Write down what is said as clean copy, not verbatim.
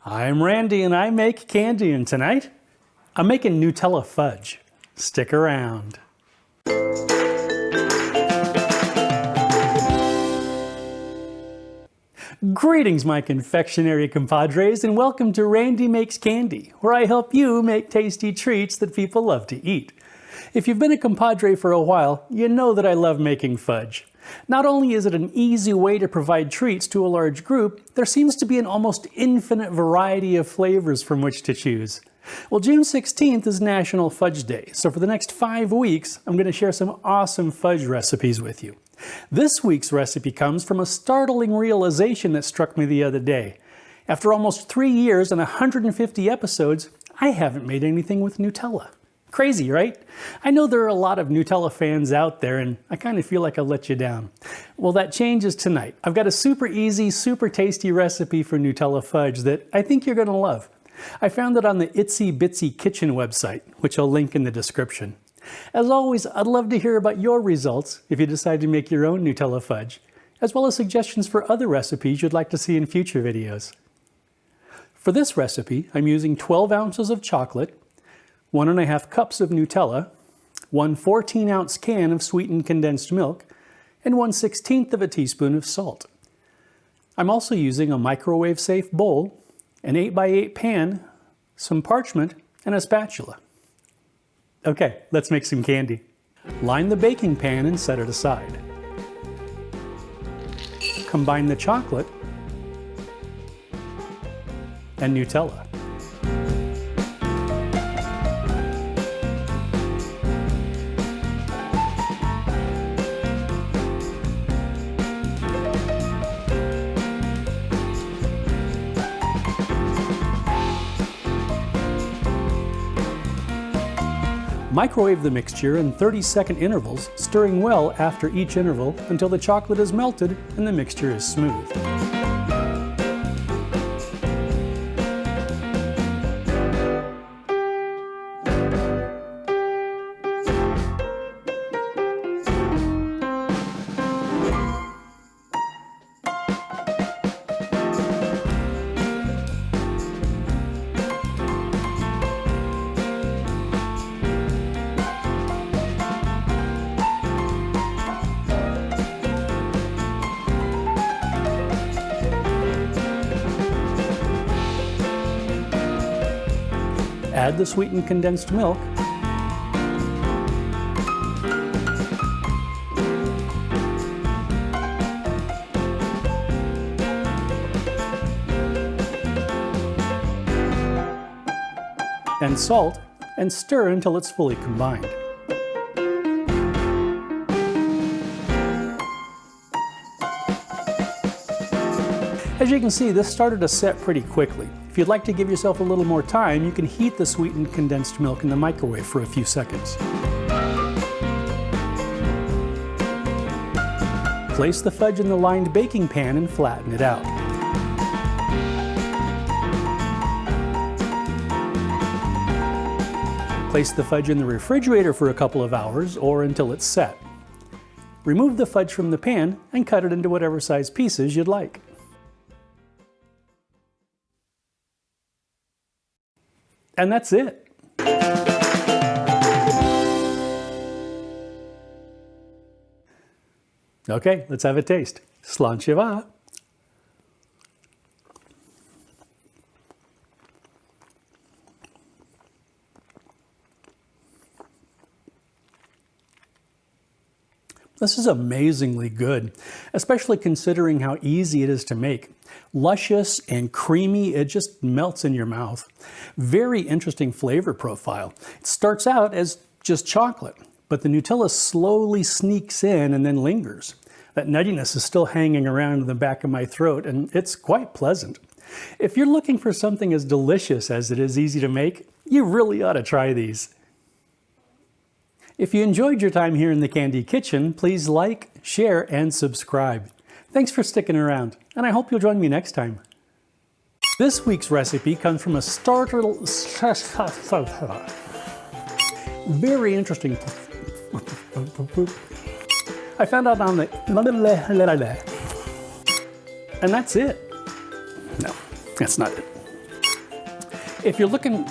I'm Randy and I make candy, and tonight I'm making Nutella fudge. Stick around. Greetings, my confectionery compadres, and welcome to Randy Makes Candy, where I help you make tasty treats that people love to eat. If you've been a compadre for a while, you know that I love making fudge. Not only is it an easy way to provide treats to a large group, there seems to be an almost infinite variety of flavors from which to choose. Well, June 16th is National Fudge Day, so for the next 5 weeks, I'm going to share some awesome fudge recipes with you. This week's recipe comes from a startling realization that struck me the other day. After almost 3 years and 150 episodes, I haven't made anything with Nutella. Crazy, right? I know there are a lot of Nutella fans out there, and I kind of feel like I let you down. Well, that changes tonight. I've got a super easy, super tasty recipe for Nutella fudge that I think you're going to love. I found it on the Itsy Bitsy Kitchen website, which I'll link in the description. As always, I'd love to hear about your results if you decide to make your own Nutella fudge, as well as suggestions for other recipes you'd like to see in future videos. For this recipe, I'm using 12 ounces of chocolate, 1½ cups of Nutella, 1 14-ounce can of sweetened condensed milk, and 1/16 teaspoon of salt. I'm also using a microwave-safe bowl, an 8x8 pan, some parchment, and a spatula. Okay, let's make some candy. Line the baking pan and set it aside. Combine the chocolate and Nutella. Microwave the mixture in 30-second intervals, stirring well after each interval until the chocolate is melted and the mixture is smooth. Add the sweetened condensed milk, and salt, and stir until it's fully combined. As you can see, this started to set pretty quickly. If you'd like to give yourself a little more time, you can heat the sweetened condensed milk in the microwave for a few seconds. Place the fudge in the lined baking pan and flatten it out. Place the fudge in the refrigerator for a couple of hours or until it's set. Remove the fudge from the pan and cut it into whatever size pieces you'd like. And that's it. Okay, let's have a taste. Slanchiva. This is amazingly good, especially considering how easy it is to make. Luscious and creamy, it just melts in your mouth. Very interesting flavor profile. It starts out as just chocolate, but the Nutella slowly sneaks in and then lingers. That nuttiness is still hanging around in the back of my throat, and it's quite pleasant. If you're looking for something as delicious as it is easy to make, you really ought to try these. If you enjoyed your time here in the Candy Kitchen, please like, share, and subscribe. Thanks for sticking around, and I hope you'll join me next time. This week's recipe comes from a very interesting. I found out on the, and that's it. No, that's not it. If you're looking